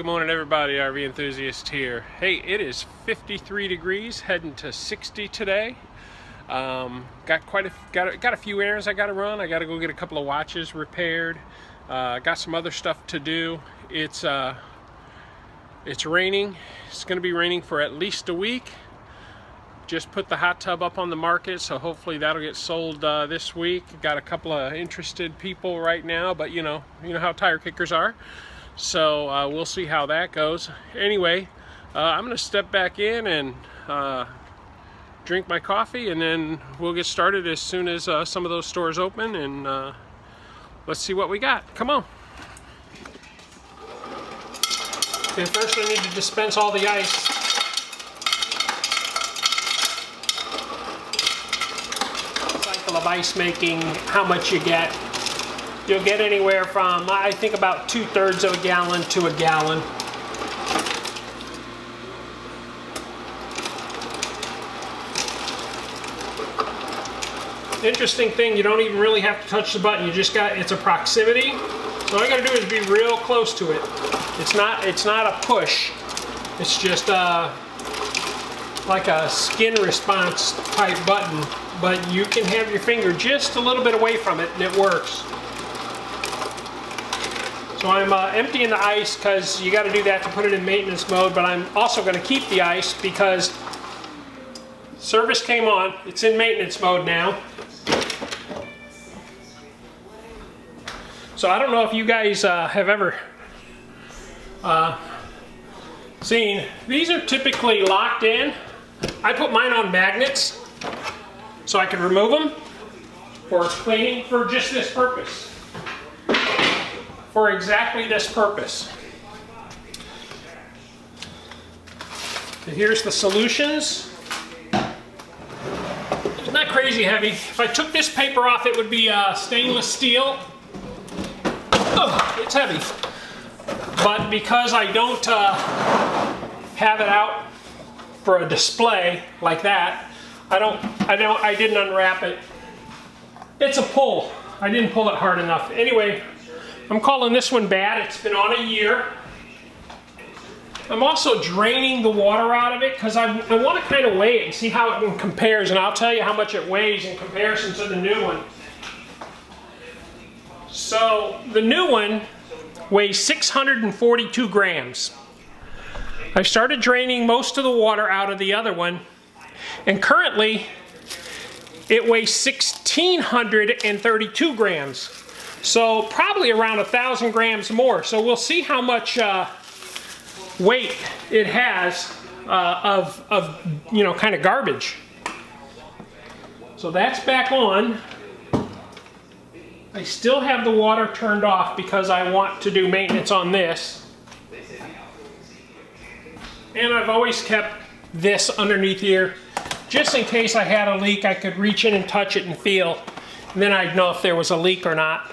good morning everybody, RV Enthusiast here. Hey, it is 53 degrees, heading to 60 today. Got a few errands I gotta run. I gotta go get a couple of watches repaired. Got some other stuff to do. It's raining. It's gonna be raining for at least a week. Just put the hot tub up on the market, so hopefully that'll get sold this week. Got a couple of interested people right now, but you know how tire kickers are. So we'll see how that goes. Anyway, I'm gonna step back in and drink my coffee, and then we'll get started as soon as some of those stores open, and let's see what we got. Come on. Okay, first I need to dispense all the ice. Cycle of ice making, how much you get. You'll get anywhere from, I think, about 2/3 of a gallon to a gallon. Interesting thing, you don't even really have to touch the button. You just got, it's a proximity. So all you gotta do is be real close to it. It's not a push. It's just like a skin response type button, but you can have your finger just a little bit away from it and it works. So I'm emptying the ice because you got to do that to put it in maintenance mode, but I'm also going to keep the ice because service came on. It's in maintenance mode now. So I don't know if you guys have ever seen, these are typically locked in. I put mine on magnets so I can remove them for cleaning for just this purpose. For exactly this purpose. And here's the solutions. It's not crazy heavy. If I took this paper off, it would be stainless steel. Oh, it's heavy. But because I don't have it out for a display like that, I didn't unwrap it. It's a pull. I didn't pull it hard enough. Anyway, I'm calling this one bad. It's been on a year. I'm also draining the water out of it because I want to kind of weigh it and see how it compares, and I'll tell you how much it weighs in comparison to the new one. So the new one weighs 642 grams. I started draining most of the water out of the other one, and currently it weighs 1,632 grams. So probably around 1,000 grams more. So we'll see how much weight it has of kind of garbage. So that's back on. I still have the water turned off because I want to do maintenance on this. And I've always kept this underneath here. Just in case I had a leak, I could reach in and touch it and feel. And then I'd know if there was a leak or not.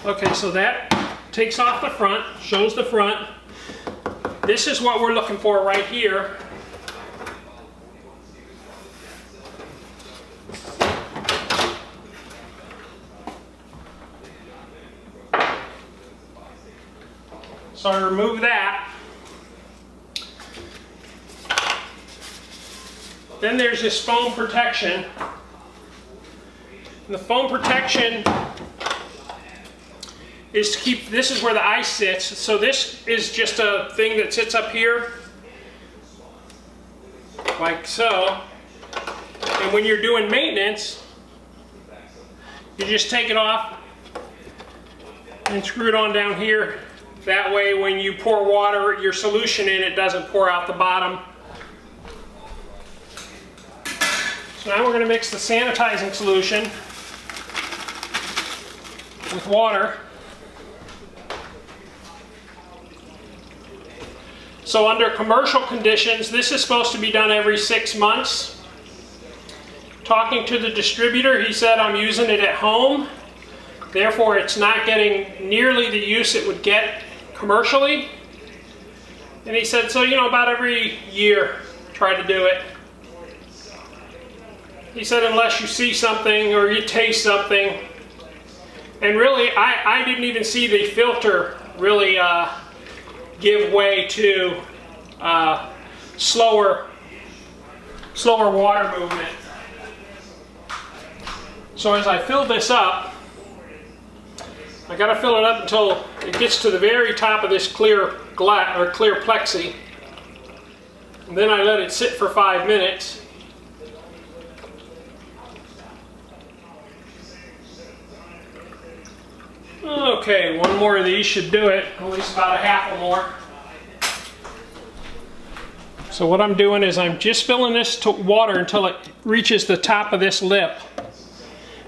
Okay, so that takes off the front, shows the front. This is what we're looking for right here. So I remove that. Then there's this foam protection. And the foam protection is to keep, this is where the ice sits. So this is just a thing that sits up here. like so. And when you're doing maintenance, you just take it off and screw it on down here. That way when you pour water, your solution in, it doesn't pour out the bottom. So now we're going to mix the sanitizing solution with water. So under commercial conditions, this is supposed to be done every 6 months. Talking to the distributor, he said I'm using it at home, therefore it's not getting nearly the use it would get commercially. And he said, so you know, about every year, try to do it. He said unless you see something or you taste something. And really, I didn't even see the filter really give way to slower water movement. So as I fill this up, I got to fill it up until it gets to the very top of this clear glass or clear plexi. And then I let it sit for 5 minutes. Okay, one more of these should do it, at least about a half or more. So what I'm doing is I'm just filling this to water until it reaches the top of this lip.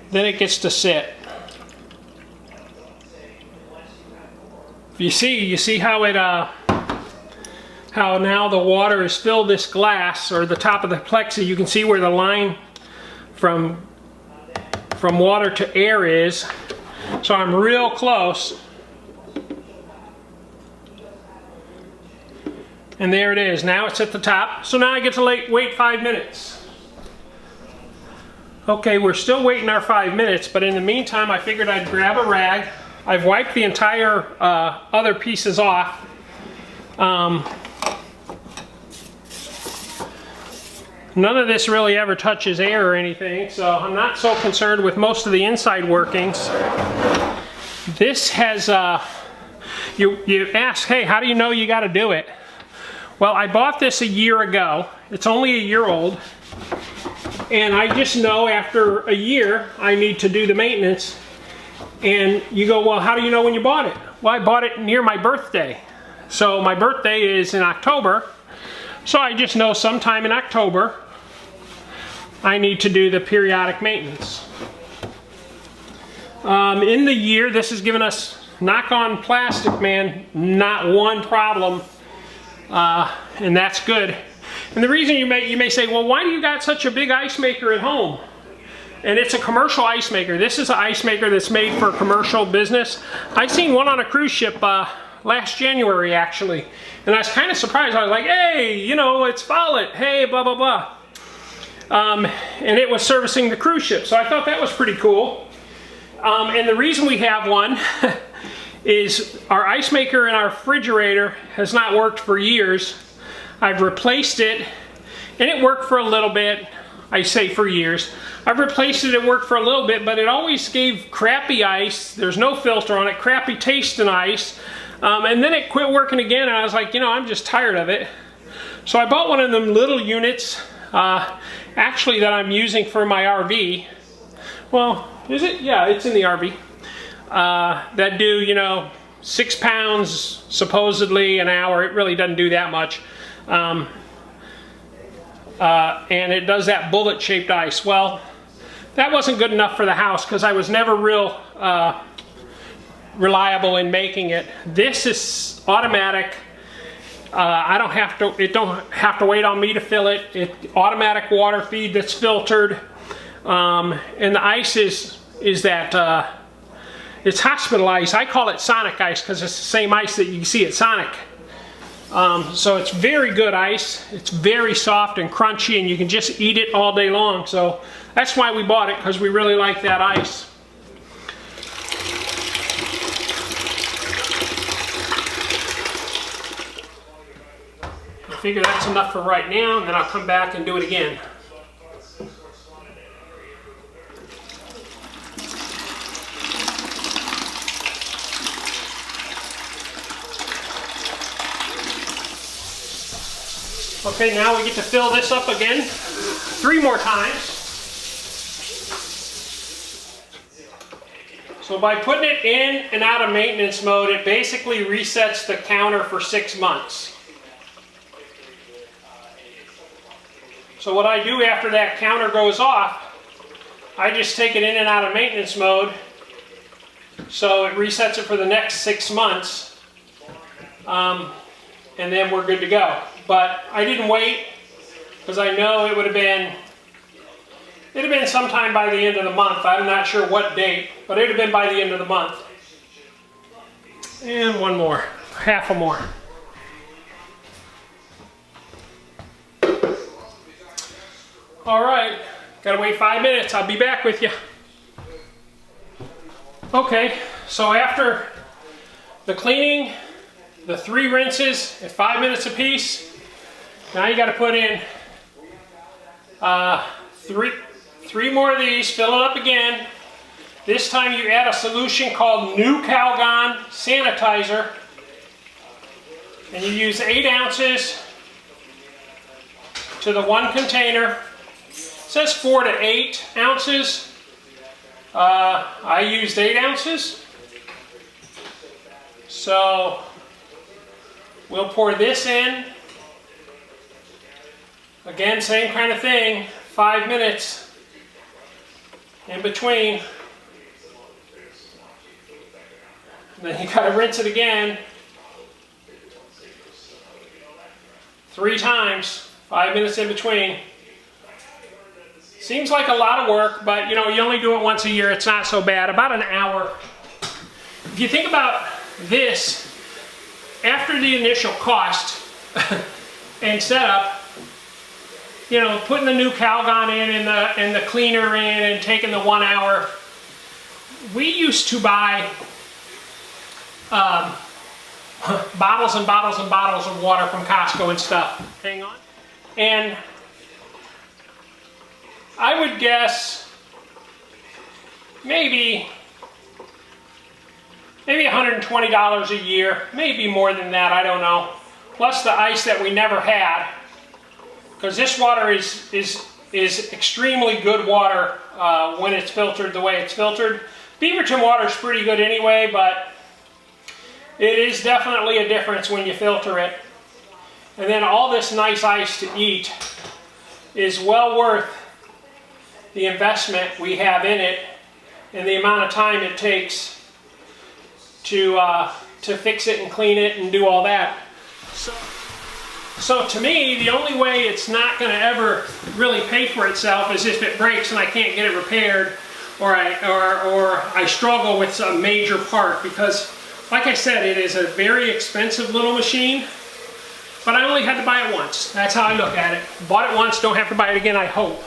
Then it gets to sit. You see how it how now the water has filled this glass or the top of the plexi. You can see where the line from water to air is. So I'm real close. And there it is. Now it's at the top. So now I get to wait 5 minutes. Okay, we're still waiting our 5 minutes, but in the meantime I figured I'd grab a rag. I've wiped the entire other pieces off. None of this really ever touches air or anything, so I'm not so concerned with most of the inside workings. This has, you ask, hey, how do you know you got to do it? Well, I bought this a year ago. It's only a year old. And I just know after a year, I need to do the maintenance. And you go, well, how do you know when you bought it? Well, I bought it near my birthday. So my birthday is in October. So I just know sometime in October, I need to do the periodic maintenance. In the year, this has given us, knock on plastic, man, not one problem. And that's good. And the reason you may say, well, why do you got such a big ice maker at home? And it's a commercial ice maker. This is an ice maker that's made for commercial business. I seen one on a cruise ship last January, actually. And I was kind of surprised. I was like, hey, you know, it's Follett. Hey, blah, blah, blah. And it was servicing the cruise ship. So I thought that was pretty cool. And the reason we have one is our ice maker in our refrigerator has not worked for years. I've replaced it, and it worked for a little bit. I say for years. I've replaced it, it worked for a little bit, but it always gave crappy ice. There's no filter on it, crappy taste in ice. And then it quit working again, and I was like, you know, I'm just tired of it. So I bought one of them little units, actually that I'm using for my RV. Well, is it? Yeah, it's in the RV. That do, you know, 6 pounds supposedly an hour. It really doesn't do that much. And it does that bullet-shaped ice. Well, that wasn't good enough for the house because I was never real reliable in making it. This is automatic. I don't have to. It don't have to wait on me to fill it. It automatic water feed that's filtered, and the ice is that it's hospital ice. I call it Sonic ice because it's the same ice that you see at Sonic. So it's very good ice. It's very soft and crunchy, and you can just eat it all day long. So that's why we bought it, because we really like that ice. I figure that's enough for right now, and then I'll come back and do it again. Okay, now we get to fill this up again 3 more times. So by putting it in and out of maintenance mode, it basically resets the counter for 6 months. So what I do after that counter goes off, I just take it in and out of maintenance mode, so it resets it for the next 6 months, and then we're good to go. But I didn't wait, because I know it would have been sometime by the end of the month. I'm not sure what date, but it would have been by the end of the month. And one more, half a more. All right, gotta wait 5 minutes. I'll be back with you. Okay, so after the cleaning, the 3 rinses at 5 minutes apiece, now you gotta put in three more of these, fill it up again. This time you add a solution called New Calgon Sanitizer, and you use 8 ounces to the 1 container. It says 4 to 8 ounces. I used 8 ounces. So we'll pour this in. Again, same kind of thing, 5 minutes in between. And then you gotta rinse it again 3 times, 5 minutes in between. Seems like a lot of work, but you know, you only do it once a year, it's not so bad. About an hour. If you think about this, after the initial cost and setup, you know, putting the new Calgon in and the cleaner in and taking the 1 hour, we used to buy bottles and bottles and bottles of water from Costco and stuff. Hang on. And I would guess maybe $120 a year, maybe more than that, I don't know. Plus the ice that we never had, because this water is extremely good water when it's filtered the way it's filtered. Beaverton water is pretty good anyway, but it is definitely a difference when you filter it. And then all this nice ice to eat is well worth the investment we have in it and the amount of time it takes to fix it and clean it and do all that. So to me, the only way it's not going to ever really pay for itself is if it breaks and I can't get it repaired, or I struggle with some major part, because like I said, it is a very expensive little machine, but I only had to buy it once. That's how I look at it. Bought it once, don't have to buy it again, I hope.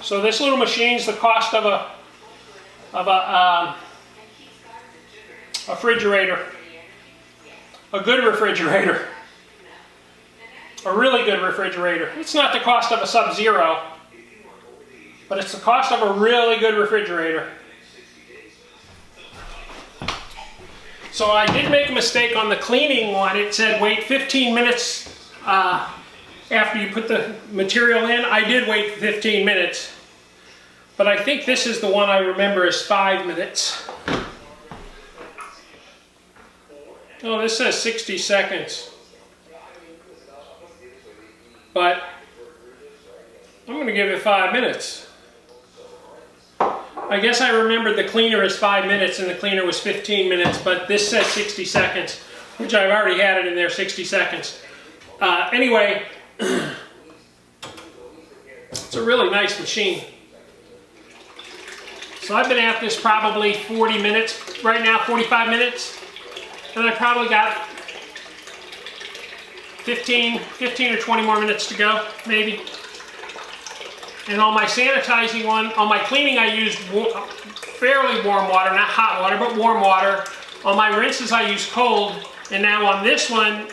So this little machine's the cost of a refrigerator. A good refrigerator. A really good refrigerator. It's not the cost of a Sub-Zero, but it's the cost of a really good refrigerator. So I did make a mistake on the cleaning one. It said wait 15 minutes after you put the material in. I did wait 15 minutes. But I think this is the one I remember as 5 minutes. Oh, this says 60 seconds. But I'm going to give it 5 minutes. I guess I remembered the cleaner as 5 minutes and the cleaner was 15 minutes, but this says 60 seconds, which I've already had it in there 60 seconds. Anyway, it's a really nice machine. So I've been at this probably 40 minutes, right now 45 minutes, and I probably got 15 or 20 more minutes to go, maybe. And on my sanitizing one, on my cleaning I used fairly warm water, not hot water, but warm water. On my rinses I used cold, and now on this one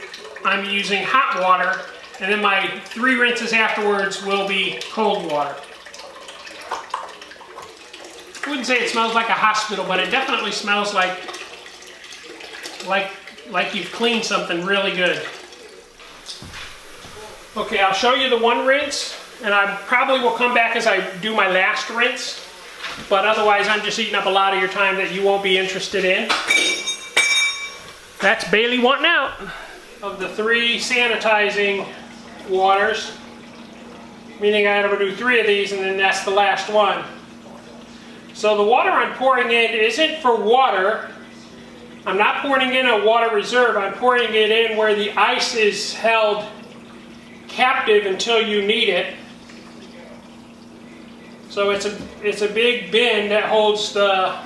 I'm using hot water, and then my 3 rinses afterwards will be cold water. I wouldn't say it smells like a hospital, but it definitely smells like you've cleaned something really good. Okay, I'll show you the one rinse, and I probably will come back as I do my last rinse, but otherwise I'm just eating up a lot of your time that you won't be interested in. That's Bailey wanting out. Of the 3 sanitizing waters, meaning I have to do 3 of these and then that's the last one. So the water I'm pouring in isn't for water. I'm not pouring in a water reserve, I'm pouring it in where the ice is held captive until you need it. So it's a big bin that holds the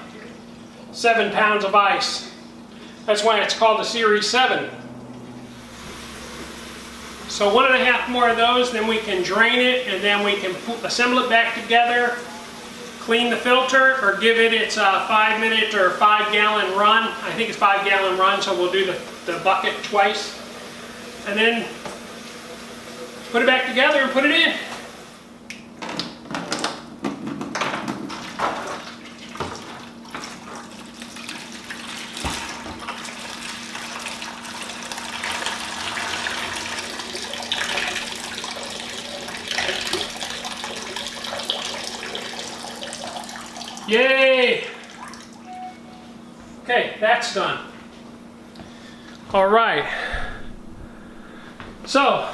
7 pounds of ice. That's why it's called the Series 7. So 1.5 more of those, then we can drain it, and then we can assemble it back together, clean the filter, or give it its 5-minute or 5-gallon run. I think it's 5-gallon run, so we'll do the bucket twice. And then put it back together and put it in. Yay! Okay, that's done. All right. So,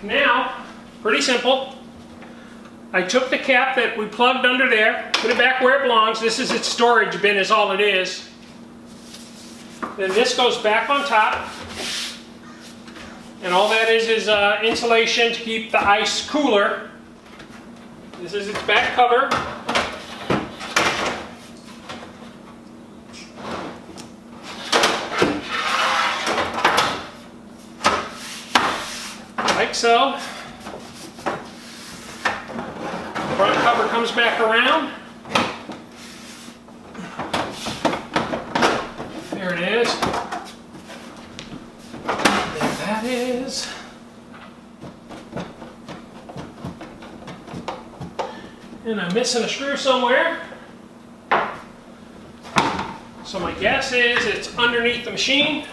now, pretty simple. I took the cap that we plugged under there, put it back where it belongs. This is its storage bin is all it is. Then this goes back on top. And all that is insulation to keep the ice cooler. This is its back cover. Like so. Front cover comes back around. There it is. There that is. And I'm missing a screw somewhere. So my guess is it's underneath the machine.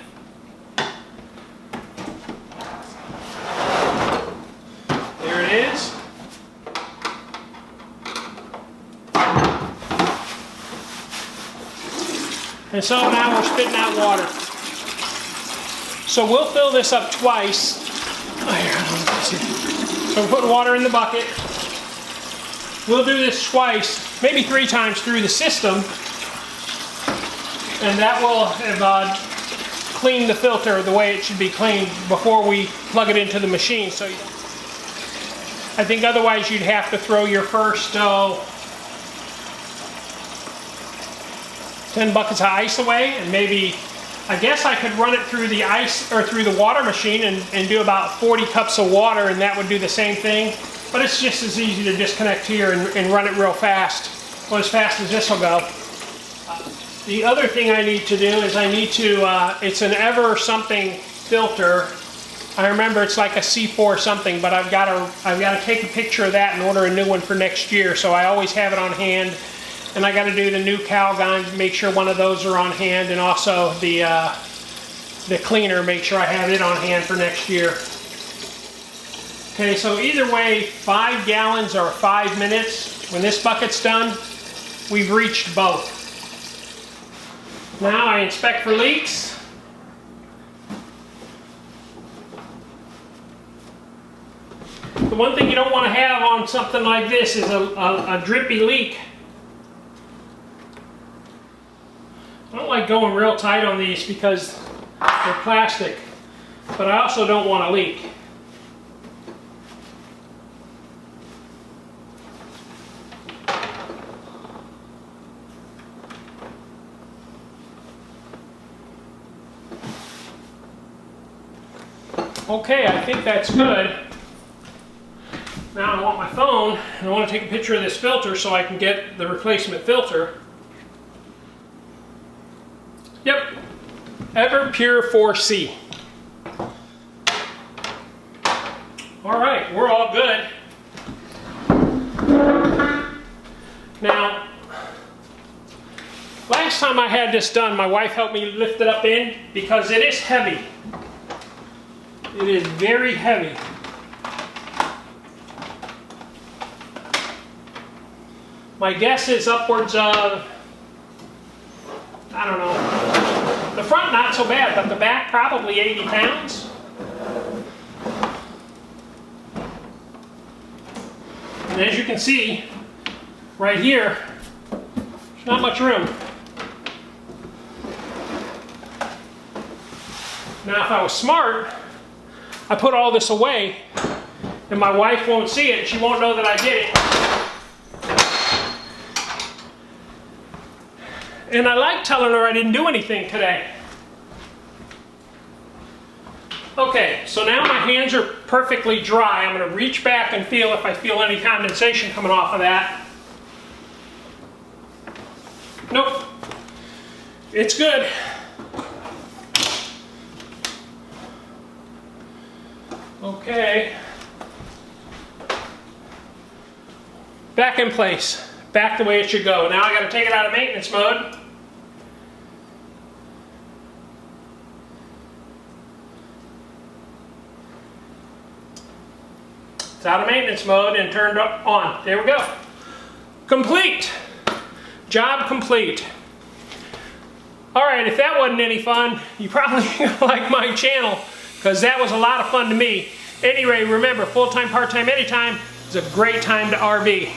There it is. And so now we're spitting out water. So we'll fill this up twice. So we're putting water in the bucket. We'll do this twice, maybe 3 times through the system. And that will have cleaned the filter the way it should be cleaned before we plug it into the machine. So I think otherwise you'd have to throw your first 10 buckets of ice away, and maybe, I guess I could run it through the ice or through the water machine and do about 40 cups of water, and that would do the same thing. But it's just as easy to disconnect here and run it real fast, or as fast as this will go. The other thing I need to do is I need to, it's an ever something filter. I remember it's like a C4 something, but I've got to take a picture of that and order a new one for next year. So I always have it on hand, and I got to do the new Calgon to make sure one of those are on hand, and also the cleaner, make sure I have it on hand for next year. Okay, so either way, 5 gallons or 5 minutes. When this bucket's done, we've reached both. Now I inspect for leaks. The one thing you don't want to have on something like this is a drippy leak. I don't like going real tight on these because they're plastic, but I also don't want a leak. Okay, I think that's good. Now I want my phone, and I want to take a picture of this filter so I can get the replacement filter. Yep, Everpure 4C. All right, we're all good. Now, last time I had this done, my wife helped me lift it up in because it is heavy. It is very heavy. My guess is upwards of, I don't know. The front not so bad, but the back probably 80 pounds. And as you can see, right here, there's not much room. Now if I was smart, I put all this away and my wife won't see it. She won't know that I did it. And I like telling her I didn't do anything today. Okay, so now my hands are perfectly dry. I'm going to reach back and feel if I feel any condensation coming off of that. Nope. It's good. Okay. Back in place. Back the way it should go. Now I got to take it out of maintenance mode. It's out of maintenance mode and turned on. There we go. Complete. Job complete. Alright, if that wasn't any fun, you probably like my channel, because that was a lot of fun to me. Anyway, remember, full-time, part-time, anytime is a great time to RV.